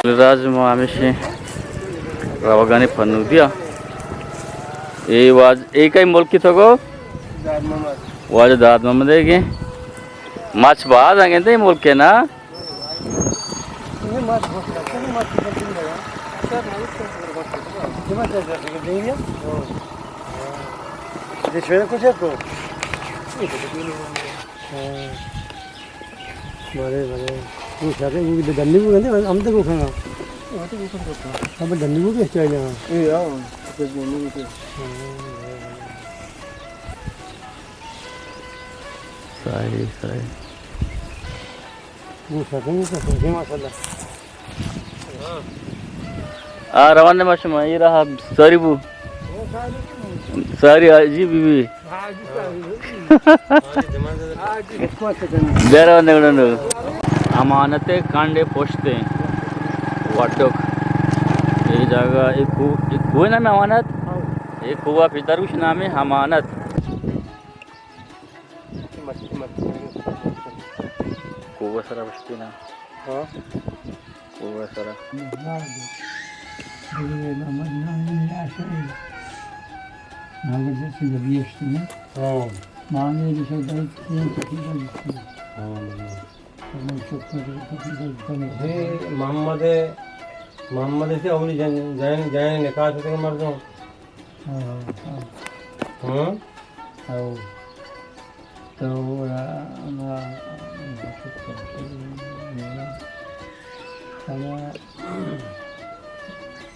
राज आम्ही रावगाने फनू दिया ए वाज एक काही मोल कितो गो वाज दाद मम देगे माछ बाद आगे ते मोल के ना धन्नी को कहते हम तो खाना अब धन्नी को कैसे चाहिए सही सही वो सकेंगे माशाल्लाह रवाने माश में ये रहा सारी बू सारी अजीब बीवी अमानते कांडे पोषते वाटोक ये जगह एक कुएं नाम है अमानत एक कुआ पितर कुछ नाम है अमानत कुआ सारा बचती ना हाँ कुआ सारा मोहम्मद से अवली जैन निकाह से मर जाऊँ तो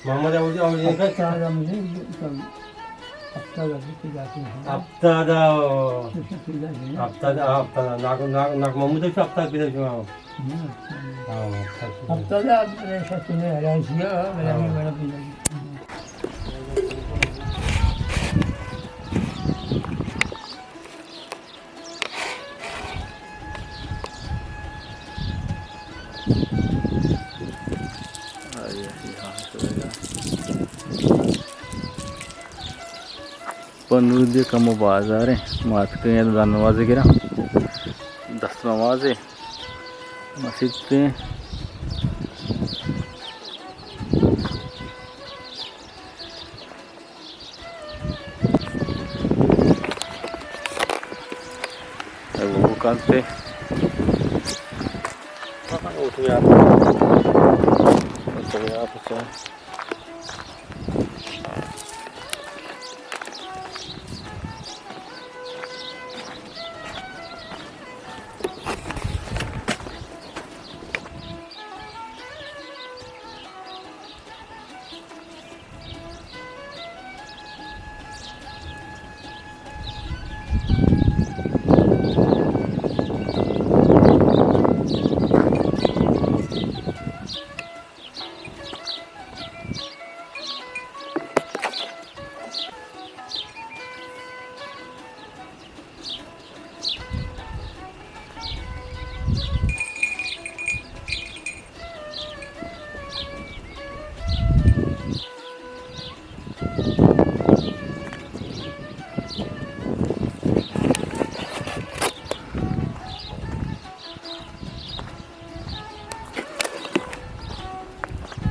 मोहम्मद अवली నాకు మమ్మీ తెచ్చి హప్తా తెచ్చి पनूदी का बाजार है मात के नमाज गिरा 10 नमाजें मस्जिद पे वो करते उठ गया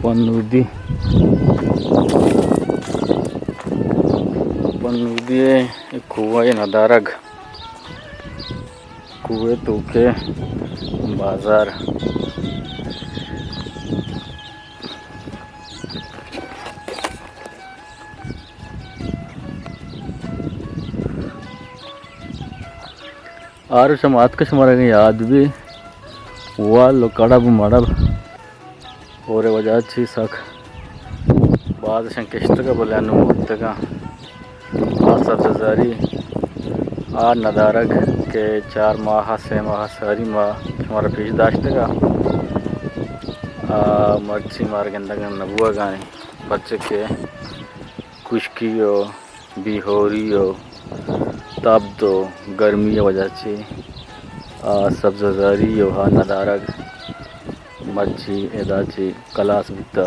पनूदी कुआ नदारग कुएं तो के बाजार आर समात के समारे याद भी हुआ लो कड़ब मड़ब और वजह छी सख बाद शंकिश्त का बलियान मुक्त का सब्जारी आ नदारग के 4 माह से माह सारी माह हमारा पेश दाश्त का मर्ची मार गंदा नबुआ गाने बच्चे के खुशकी हो बिहोरी हो तब तो गर्मी वजह से सब्जारी हो हा नदारग मर्ची एदाची कलास बुता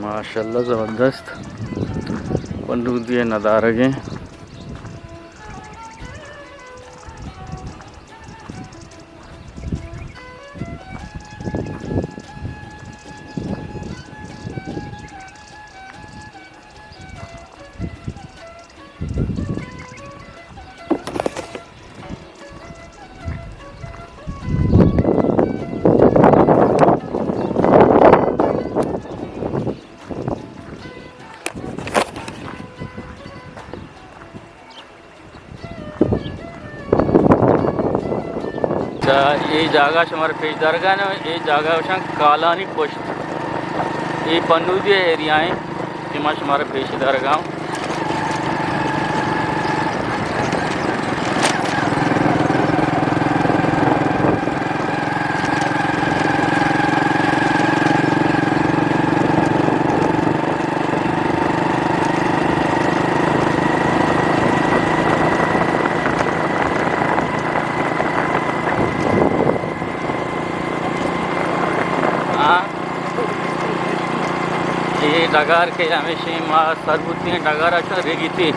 माशाल्लाह ज़बरदस्त पंडूक दिए नज़ारे के ये जागा हमारे पेजदार का ना ये जागा कालानी पोस्ट ये पन्नूदी एरिया है जिमा हमारे पेजदार गाँव ये डगार के हमेशा माँ सरबुती डगार अच्छा रेगी थी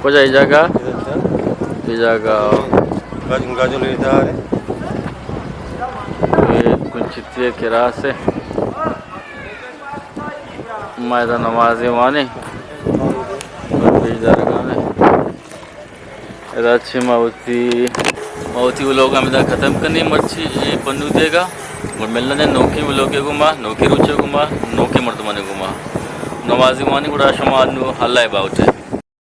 कुछ ये जगह ये कुछ किरा से मैदान नमाज़ी वाने अच्छी मावती वो लोग हमें ख़त्म करनी मर्ची ये पन्नू देगा और मिलना ने नौकी वो लोग घुमा नौकी रुचे घुमा नौकी मर्दमाने घुमा नमाज़ी वानी गुड़ा शमाल हल्ला बाउट है